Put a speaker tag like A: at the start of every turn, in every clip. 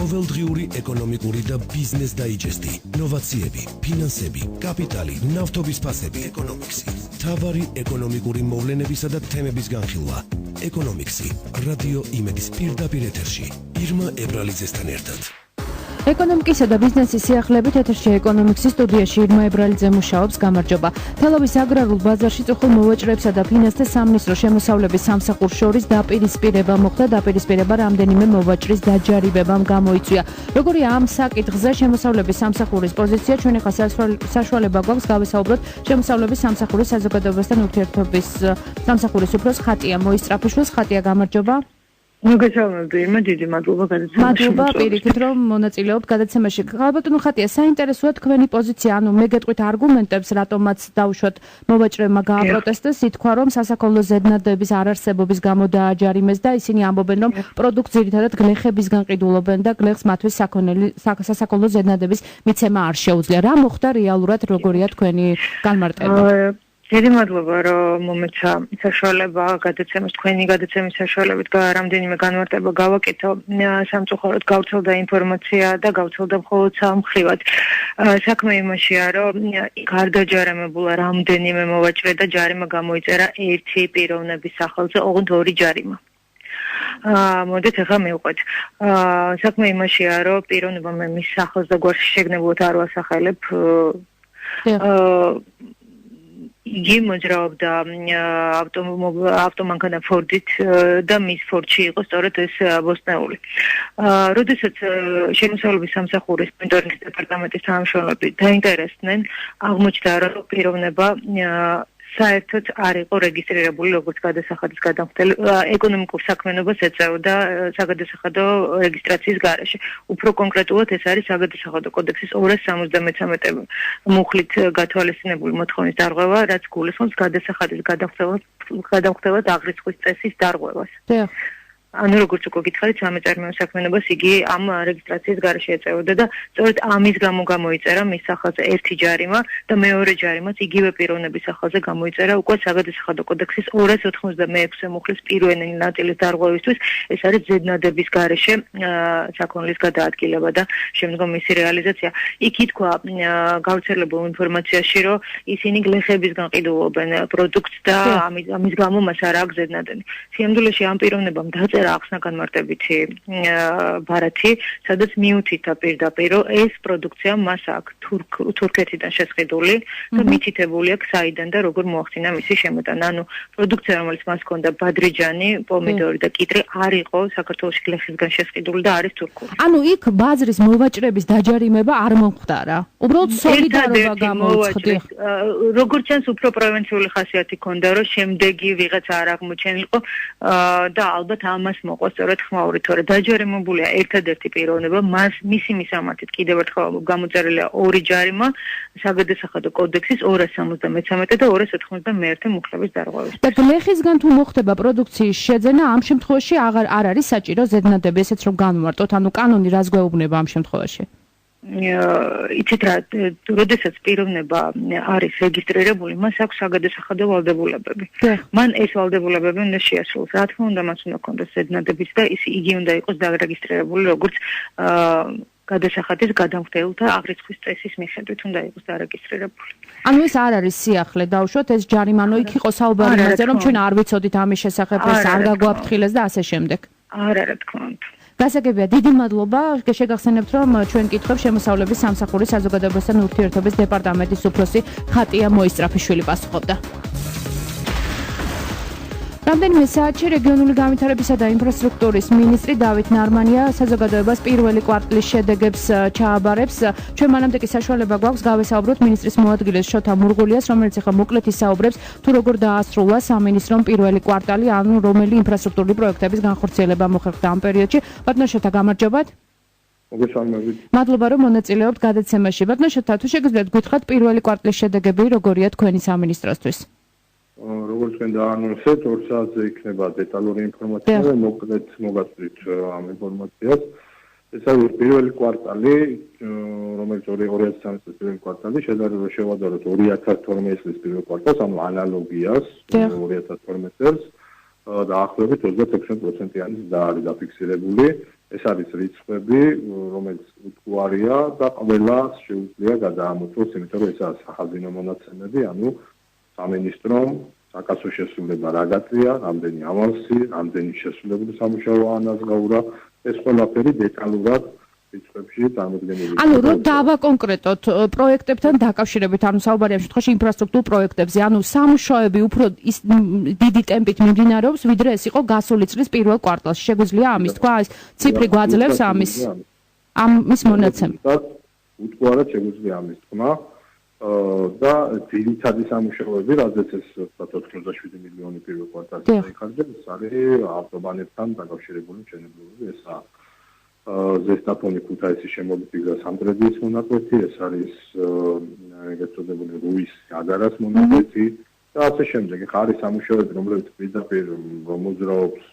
A: ყოველდღიური ეკონომიკური და ბიზნეს დაიჯესტი, ნოვაციები, ფინანსები, კაპიტალი, ნავთობის ფასები, ეკონომიქსი, მთავარი ეკონომიკური მოვლენებისა და თემების განხილვა. ეკონომიქსი, რადიო იმედის პირდაპირ ეთერში, ირმა ებრალიძესთან ერთად.
B: ეკონომიკისა და ბიზნესის სიახლეებით ეთერში ეკონომიქსის სტუდიაში ირმა ებრალიძე მუშაობს. გამარჯობა. თელავის აგრარულ ბაზარში წუხულ მოვაჭრეებსა და ფინანსთა სამინისტროს შემოსავლების სამსახურს შორის დაპირისპირება მოხდა. დაპირისპირება რამდენიმე მოვაჭრის დაჯარიმებამ გამოიწვია. როგორია ამ საკითხზე შემოსავლების სამსახურის პოზიცია? ჩვენ ახლა საშუალება გვაქვს გავესაუბროთ შემოსავლების სამსახურის საზოგადოებასთან ურთიერთობის სამსახურის უფროს ხატია მოისწრაფიშვილს. ხატია, გამარჯობა.
C: მოგესალმებით, ირმა, დიდი მადლობა გადაცემაში.
B: მადლობა პირიქით, რომ მონაწილეობთ გადაცემაში. ხალბატონო ხატია, საინტერესოა თქვენი პოზიცია, ანუ მე გეტყვით არგუმენტებს, რატომაც დაუშვათ მოვაჭრეებმა გააპროტესტეს, ითქვა, რომ სასაქონლო ზედნადების არარსებობის გამო დააჯარიმეს და ისინი ამბობენ, რომ პროდუქტს ძირითადად გლეხებისგან ყიდულობენ და გლეხს მათთვის სასაქონლო ზედნადების მიცემა არ შეუძლია. რა მოხდა რეალურად, როგორია თქვენი განმარტება?
C: დიდი მადლობა, რომ მომეცა საშუალება გადაცემას, თქვენი გადაცემის საშუალებით რამდენიმე განმარტება გავაკეთო. სამწუხაროდ გავრცელდა ინფორმაცია და გავრცელდა მხოლოდ სამხრივად. საქმე იმაშია, რომ არ დაჯარიმებულა რამდენიმე მოვაჭრე და ჯარიმა გამოიწერა ერთი პიროვნების სახელზე, ოღონდ ორი ჯარიმა. მოდით ახლა მივყვეთ. საქმე იმაშია, რომ პიროვნება მე მის სახელს და გვარში შეგნებულად არ ვასახელებ. იგი მოძრაობდა ავტომანქანა ფორდით და მის ფორდში იყო სწორედ ეს ბოსტნეული. როდესაც შემოსავლების სამსახურის მონიტორინგის დეპარტამენტის თანამშრომლები დაინტერესდნენ, აღმოჩნდა, რომ პიროვნება საერთოდ არ იყო რეგისტრირებული როგორც გადასახადის გადამხდელი, ეკონომიკურ საქმიანობას ეწეოდა საგადასახადო რეგისტრაციის გარეშე. უფრო კონკრეტულად ეს არის საგადასახადო კოდექსის 273 მუხლით გათვალისწინებული მოთხოვნის დარღვევა, რაც გულისხმობს გადასახადის გადამხდელად აღრიცხვის წესის დარღვევას. ანუ როგორც უკვე გითხარით, სამეწარმეო საქმიანობას იგი ამ რეგისტრაციის გარეშე ეწეოდა და სწორედ ამის გამო გამოიწერა მის სახელზე ერთი ჯარიმა და მეორე ჯარიმაც იგივე პიროვნების სახელზე გამოიწერა უკვე საგადასახადო კოდექსის 296 მუხლის პირველი ნაწილის დარღვევისთვის. ეს არის ზედნადების გარეშე საქონლის გადაადგილება და შემდგომ მისი რეალიზაცია. იქ ითქვა გავრცელებულ ინფორმაციაში, რომ ისინი გლეხებისგან ყიდულობენ პროდუქტს და ამის გამო მას არ აქვს ზედნადები. სიამძულეში ამ პიროვნებამ დაწერა ახსნა განმარტებითი ბარათი, სადაც მიუთითა პირდაპირ, რომ ეს პროდუქცია მას აქვს თურქეთიდან შესყიდული და მითითებული აქვს საიდან და როგორ მოახდინა მისი შემოტანა. ანუ პროდუქცია, რომელიც მას ჰქონდა ბადრიჯანი, პომიდორი და კიტრი, არ იყო საქართველოში გლეხისგან შესყიდული და არის თურქული.
B: ანუ იქ ბაზრის მოვაჭრების დაჯარიმება არ მომხდარა. უბრალოდ სოლიდარობა გამოუცხდი.
C: როგორც ჩანს, უფრო პრევენციული ხასიათი ჰქონდა, რომ შემდეგი ვიღაცა არ აღმოჩენილიყო და ალბათ ამას მოყვა სწორედ ხმაური, თორე დაჯარიმებულია ერთადერთი პიროვნება, მისი მისამართით კიდევ ერთხელ გამოწერილია ორი ჯარიმა საგადასახადო კოდექსის 273 და 291 მუხლების დარღვევისთვის.
B: და გლეხისგან თუ მოხდება პროდუქციის შეძენა, ამ შემთხვევაში არ არის საჭირო ზედნადები, ესეც რომ განვმარტოთ, ანუ კანონი რას გვეუბნება ამ შემთხვევაში?
C: იცით რა, როდესაც პიროვნება არის რეგისტრირებული, მას აქვს საგადასახადო ვალდებულებები. მან ეს ვალდებულებები უნდა შეასრულოს. რა თქმა უნდა, მას უნდა ჰქონდეს ზედნადებიც და იგი უნდა იყოს დარეგისტრირებული როგორც გადასახადის გადამხდელთა აღრიცხვის წესის მიხედვით უნდა იყოს დარეგისტრირებული.
B: ანუ ეს არ არის სიახლე, დაუშვათ ეს ჯარიმანო იქ იყო საუბარი იმაზე, რომ ჩვენ არ ვიცოდით ამის შესახებ, ეს არ გაგვაფრთხილეს და ასე შემდეგ.
C: არა, თქმა უნდა.
B: გასაგებია, დიდი მადლობა. შეგახსენებთ, რომ ჩვენ კითხავთ შემოსავლების სამსახურის საზოგადოებასთან ურთიერთობის დეპარტამენტის უფროსი ხატია მოისწრაფიშვილი პასუხობდა. რამდენიმე საათში რეგიონული განვითარებისა და ინფრასტრუქტურის მინისტრი დავით ნარმანია საზოგადოებას პირველი კვარტლის შედეგებს ჩააბარებს. ჩვენ მანამდე კი საშუალება გვაქვს გავესაუბროთ მინისტრის მოადგილეს შოთა მურღულიას, რომელიც ახლა მოკლედ ისაუბრებს თუ როგორ დაასრულა სამინისტრომ პირველი კვარტალი, ანუ რომელი ინფრასტრუქტურული პროექტების განხორციელება მოხერხდა ამ პერიოდში. ბატონო შოთა, გამარჯობათ.
D: მოგესალმებით.
B: მადლობა, რომ მონაწილეობთ გადაცემაში. ბატონო შოთა, თუ შეგიძლიათ გითხრათ პირველი კვარტლის შედეგები როგორია თქვენი სამინისტროსთვის?
D: როგორც თქვენ დაანონსეთ, 2 საათზე იქნება დეტალური ინფორმაცია და მოკლედ მოგაწვით ამ ინფორმაციას. ეს არის პირველი კვარტალი, რომელიც 2013 წლის პირველი კვარტალი, შედარებით შევადაროთ 2012 წლის პირველი კვარტალს, ანუ ანალოგიას 2012 წელს. დაახლოებით 26%-იანი ზრდა არის დაფიქსირებული. ეს არის რიცხვები, რომელიც უთუარია და ყველას შეუძლია გადაამოწმოს, იმიტომ რომ ესაა სახაზინო მონაცემები, ანუ სამინისტრომ საკასო შესრულება რა გაწია, რამდენი ავანსი, რამდენი შესრულებული სამუშაო ანაზღაურა, ეს ყველაფერი დეტალურად რიცხვებში წარმოდგენილია.
B: ანუ რომ დავაკონკრეტოთ პროექტებთან დაკავშირებით, ანუ საუბარია ამ შემთხვევაში ინფრასტრუქტურულ პროექტებზე, ანუ სამუშაოები უფრო დიდი ტემპით მიმდინარეობს, ვიდრე ეს იყო გასული წლის პირველ კვარტალში. შეგვიძლია ამის თქვა, ეს ციფრი გვაძლევს ამის მონაცემს.
D: უთუარად შეგვიძლია ამის თქმა და ძირითადი სამუშაოები, რადგან ეს 87 მილიონი პირველ კვარტალში დაიხარჯა, ეს არის ავტობანებთან დაკავშირებული მშენებლობები, ესაა ზესტაფონი ქუთაისის შემოვლითი გზა სამტრედიის მონაკვეთი, ეს არის ეგრეთ წოდებული რუის აგარას მონაკვეთი და ასე შემდეგ. ეხლა არის სამუშაოები, რომლებიც პირდაპირ მოძრაობს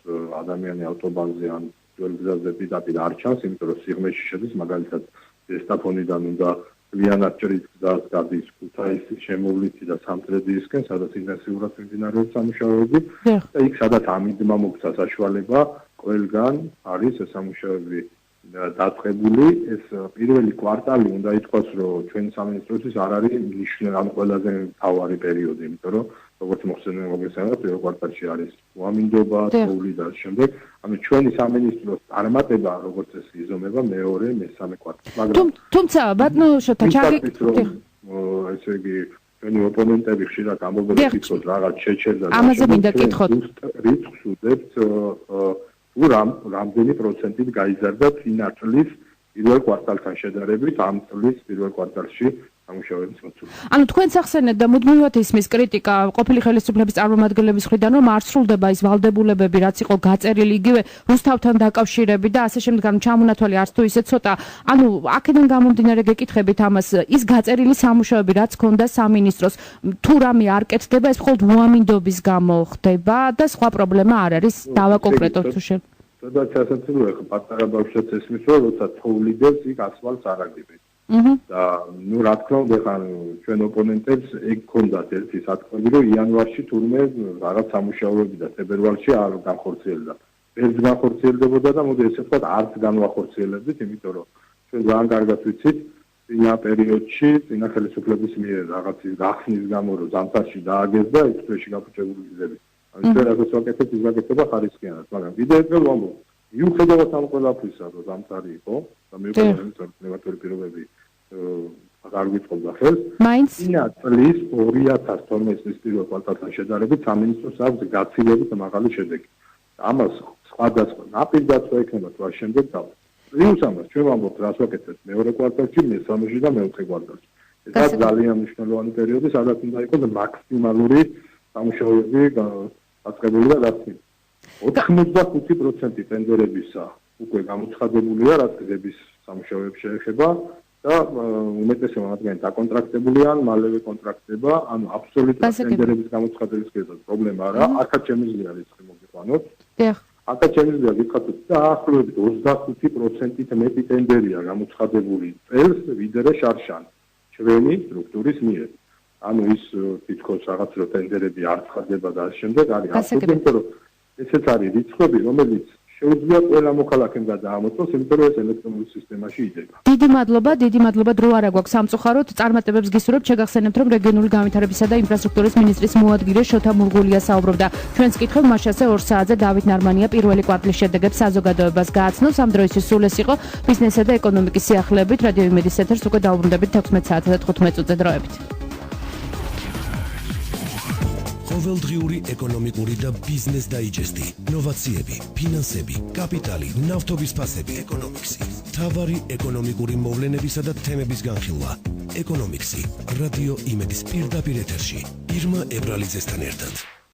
D: ადამიანი ავტობანზე ან ძველ გზაზე პირდაპირ არ ჩანს, იმიტომ რომ სიღრმეში შედის, მაგალითად ზესტაფონიდან უნდა გვიანად ჭრით გზას გადის ქუთაისის შემოვლითი და სამტრედიისკენ, სადაც ინტენსიურად მიმდინარეობს სამუშაოები და იქ სადაც ამიდმა მოგვცა საშუალება, ყველგან არის ეს სამუშაოები დაწყებული. ეს პირველი კვარტალი უნდა ითქვას, რომ ჩვენი სამინისტროსთვის არ არის მნიშვნელოვანი ყველაზე მთავარი პერიოდი, იმიტომ რომ როგორც მოგხსენებათ, პირველ კვარტალში არის უამინდობა, თოვლი და შემდეგ, ანუ ჩვენი სამინისტროს წარმატება, როგორც ეს იზომება მეორე, მესამე კვარტალში.
B: თუმცა ბატონო შოთაჩაგი,
D: ესე იგი ჩვენი ოპონენტები ხშირად ამბობენ, რომ რაღაც შეჩერდა და
B: ამაზე მინდა კითხოთ.
D: რიცხვს უდევთ თუ რამდენი პროცენტით გაიზარდა წინა წლის პირველ კვარტალთან შედარებით ამ წლის პირველ კვარტალში სამუშაოების მოცულობა.
B: ანუ თქვენს ახსენეთ და მუდმივად ისმის კრიტიკა ყოფილი ხელისუფლების წარმომადგენლების მხრიდან, რომ არ სრულდება ის ვალდებულებები, რაც იყო გაწერილი იგივე რუსთავთან დაკავშირებით და ასე შემდეგ, ანუ ჩამონათვალი არც თუ ისე ცოტა. ანუ აქედან გამომდინარე გეკითხებით ამას, ის გაწერილი სამუშაოები, რაც ქონდა სამინისტროს, თუ რამე არ კეთდება, ეს მხოლოდ უამინდობის გამო ხდება და სხვა პრობლემა არ არის, დავაკონკრეტოთ თუ შე.
D: სადაც ასაცილო ეხა პატარა ბავშვებს ესმის, რომ როცა თოვლიდებს იქ ასფალტს არ აგებენ. და ნუ რა თქმა უნდა ხა ჩვენ ოპონენტებს ეგ ქონდათ ერთი სათქმელი, რომ იანვარში თურმე რაღაც სამუშაოები და ფებრუარში არ განხორციელდა. ეს განხორციელდებოდა და მოდი ესე ვთქვათ, არც განვახორციელებდით, იმიტომ რომ ჩვენ ძალიან კარგად ვიცით, წინა პერიოდში წინა ხელისუფლების მიერ რაღაცის გახსნის გამო რომ ზამთარში დააგეს და ეს თვეში გაფუჭებული გზები. ანუ ჩვენ რაღაც ვაკეთებთ, ის ვაკეთება ხარისხიანად, მაგრამ კიდევ ერთხელ ვამბობ, მიუხედავად ამ ყველაფრისა, რომ ზამთარი იყო და მიუხედავად რომ კლიმატური პირობები არ გვიწყობდა ხელს, წინა წლის 2012 წლის პირველ კვარტალთან შედარებით სამინისტროს აქვს გაცილებით მაღალი შედეგი. ამას სხვადასხვა ნაპირდაცვა ექნება თუ არ შემდეგ დავთ. პლუს ამას ჩვენ ვამბობთ, რას ვაკეთებთ მეორე კვარტალში, მესამეში და მეოთხე კვარტალში. ეს ძალიან მნიშვნელოვანი პერიოდი, სადაც უნდა იყოს მაქსიმალური სამუშაოები დაწყებული და დასრულებული. 85% ტენდერებისა უკვე გამოცხადებულია, რაც გზების სამუშაოებს შეეხება და უმეტესობა მათგანი დაკონტრაქტებულია, მალევე კონტრაქტდება, ანუ აბსოლუტურად ტენდერების გამოცხადების კეთილ პრობლემა არა, აქაც შემიძლია რიცხვი მოგიყვანოთ. აქაც შემიძლია გითხრათ, დაახლოებით 25%-ით მეტი ტენდერია გამოცხადებული წელს, ვიდრე შარშან ჩვენი სტრუქტურის მიერ. ანუ ის თითქოს რაღაც რო ტენდერები არ ცხადდება და ამ შემდეგ არის აბსოლუტურად, რომ ესეც არის რიცხვები, რომელიც შეუძლია ყველა მოქალაქემ გადაამოწმოს, იმიტომ რომ ეს ელექტრონულ სისტემაში იდება.
B: დიდი მადლობა, დრო არა გვაქვს სამწუხაროდ, წარმატებებს გისურვებთ, შეგახსენებთ, რომ რეგიონული განვითარებისა და ინფრასტრუქტურის მინისტრის მოადგილე შოთა მურღულია საუბრობდა. ჩვენს კითხვებს მას შესე 2 საათზე დავით ნარმანია პირველი კვარტლის შედეგებს საზოგადოებას გააცნობს. ამ დროისთვის სულ ეს იყო ბიზნესისა და ეკონომიკის სიახლეებით. რადიო იმედის ეთერს უკვე დაუბრუნდებით 16 საათზე და 15 წუთზე დროებით.
A: ყოველდღიური ეკონომიკური და ბიზნეს დაიჯესტი, ნოვაციები, ფინანსები, კაპიტალი, ნავთობის ფასები, ეკონომიქსი, მთავარი ეკონომიკური მოვლენებისა და თემების განხილვა. ეკონომიქსი, რადიო იმედის პირდაპირ ეთერში, ირმა ებრალიძესთან ერთად.